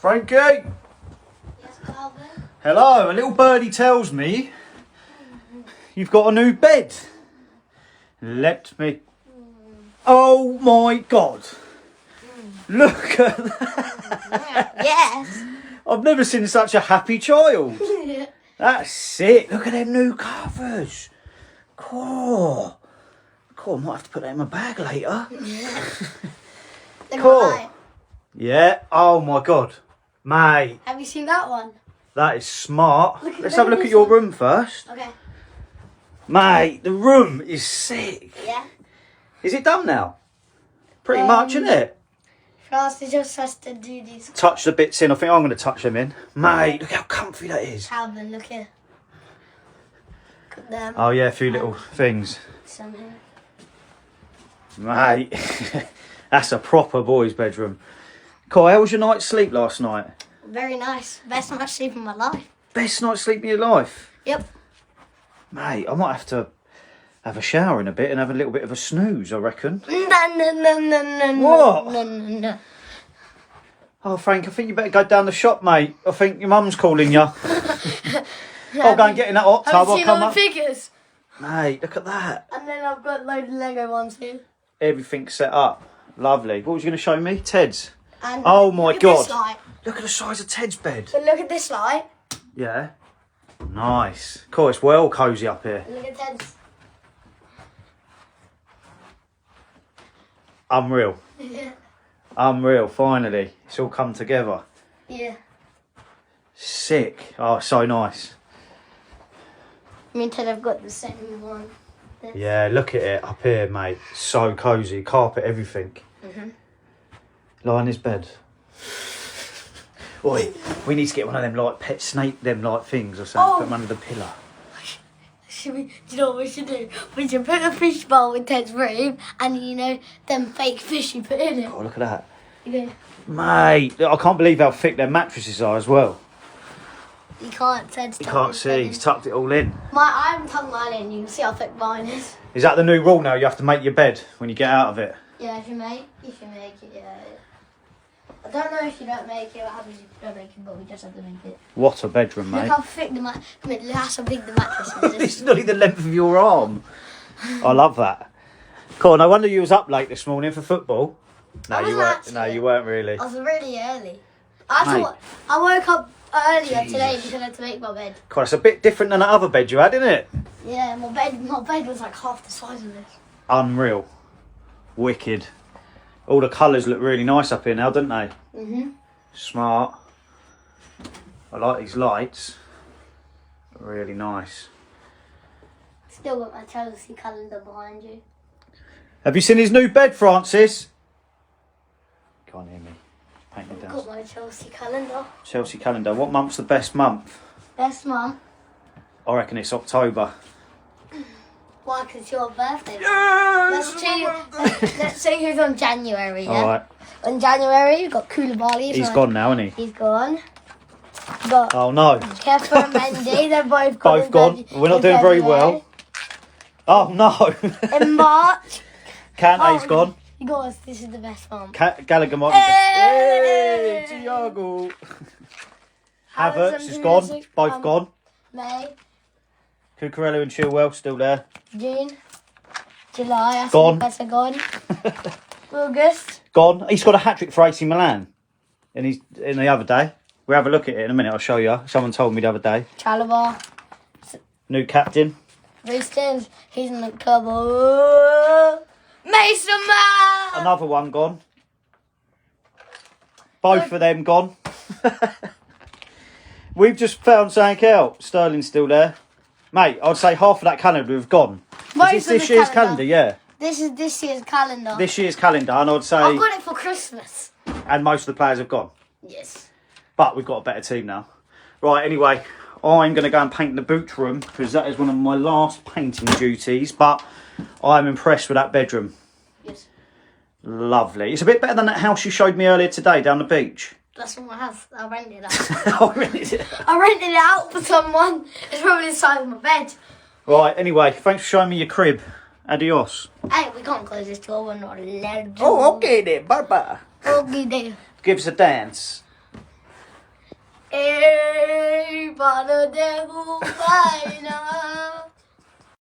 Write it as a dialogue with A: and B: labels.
A: Frankie!
B: Yes, Calvin?
A: Hello, a little birdie tells me you've got a new bed. Let me... Oh my God! Look at that!
B: Yes!
A: I've never seen such a happy child. That's it. Look at them new covers. Cool. Cool, I might have to put that in my bag later. Cool. Yeah. Oh my God. Mate.
B: Have you seen that one?
A: That is smart. Let's have a look at your room first.
B: Okay.
A: Mate, the room is sick.
B: Yeah.
A: Is it done now? Pretty much, isn't it?
B: First, it just has to do these.
A: Touch the bits in. I think I'm going to touch them in. Mate, look how comfy that is.
B: Calvin, look here. Look at them.
A: Oh yeah, a few little things.
B: Some here.
A: Mate, that's a proper boy's bedroom. Cool, how was your night's sleep last night?
B: Very nice. Best night's sleep of my life.
A: Best night's sleep of your life?
B: Yep.
A: Mate, I might have to have a shower in a bit and have a little bit of a snooze, I reckon.
B: No.
A: What?
B: No.
A: Oh, Frank, I think you better go down the shop, mate. I think your mum's calling you. I'll go and get in that hot tub.
B: Have you
A: I'll
B: seen
A: come
B: all
A: up.
B: the figures?
A: Mate, look at that.
B: And then I've got a load of Lego ones here.
A: Everything's set up. Lovely. What was you going to show me? Ted's.
B: And
A: Oh my
B: look at
A: God.
B: this light.
A: Look at the size of Ted's bed.
B: But look at this light.
A: Yeah. Nice. Cool, it's well cosy up here.
B: And look at Ted's.
A: Unreal.
B: Yeah.
A: Unreal, finally. It's all come together.
B: Yeah.
A: Sick. Oh, so nice.
B: Me and Ted have got the same one. This.
A: Yeah, look at it up here, mate. So cosy. Carpet, everything. Lie in his bed. Oi, we need to get one of them like pet snake, them like things or something.
B: Oh.
A: Put them under the pillow.
B: Do you know what we should do? We should put a fish bowl in Ted's room and, you know, them fake fish you put in it.
A: Oh, look at that.
B: You know,
A: Mate, I can't believe how thick their mattresses are as well.
B: you can't, Ted's
A: You can't see, he's tucked it all in.
B: I haven't tucked mine in, you can see how thick mine is.
A: Is that the new rule now? You have to make your bed when you get out of it?
B: Yeah, if you make it, yeah. I don't know if you don't make it, what happens if you don't make it, but we just have to make it.
A: What a bedroom,
B: Look
A: mate.
B: how thick the mattress, look how big the mattress is.
A: It's nearly the length of your arm. I love that. Cool, no wonder you was up late this morning for football. No,
B: I
A: you
B: wasn't
A: weren't.
B: actually.
A: No, you weren't really.
B: I was really early.
A: Mate.
B: I woke up earlier today
A: Jesus.
B: because I had to make my bed.
A: Cool, it's a bit different than that other bed you had, isn't it?
B: Yeah, my bed was like half the size of this.
A: Unreal. Wicked. All the colours look really nice up here now, don't they? Smart. I like these lights. Really nice.
B: Still got my Chelsea calendar behind you.
A: Have you seen his new bed, Francis? Can't hear me. Paint it
B: Got
A: down.
B: my Chelsea calendar.
A: Chelsea calendar. What month's the best month?
B: Best mum.
A: I reckon it's October.
B: Why? 'Cause it's your birthday.
A: Yeah,
B: Let's see who's on January. Yeah.
A: All right.
B: On January, we've got Koulibaly.
A: He's gone now, isn't he?
B: He's gone. Got
A: Oh no.
B: Kepa and Mendy. They're both gone.
A: Both gone. We're not doing very well. Oh no.
B: In March.
A: Kante's
B: Oh,
A: gone.
B: You got us. This is the best one.
A: Gallagher might be.
B: Hey!
A: Hey, Thiago.
B: Havertz
A: Havertz
B: and
A: is gone.
B: Pulisic,
A: Both gone.
B: May,
A: Cucurella and Chilwell still there.
B: June, July. I
A: Gone.
B: Better gone. August.
A: Gone. He's got a hat-trick for AC Milan. And he's in the other day. We'll have a look at it in a minute. I'll show you. Someone told me the other day.
B: Chalobah.
A: New captain.
B: Reece James. He's in the club. Oh, Mason Mount.
A: Another one gone. Both of them gone. We've just found something out. Sterling's still there. Mate, I'd say half of that calendar have gone.
B: Most
A: Is
B: of
A: this
B: the
A: year's
B: calendar.
A: calendar? Yeah.
B: This is this year's calendar.
A: This year's calendar, and I'd say,
B: I got it for Christmas.
A: and most of the players have gone.
B: Yes.
A: But we've got a better team now. Right, anyway, I'm going to go and paint the boot room because that is one of my last painting duties. But I'm impressed with that bedroom.
B: Yes.
A: Lovely. It's a bit better than that house you showed me earlier today down the beach.
B: That's what I have. I rented it out.
A: Oh, really?
B: I rented it out for someone. It's probably the size of my bed.
A: Right, anyway, thanks for showing me your crib. Adios.
B: Hey, we can't close this door. We're not allowed to.
A: Oh, okay then. Bye-bye.
B: Okay, then.
A: Give us a dance.
B: on a devil flying on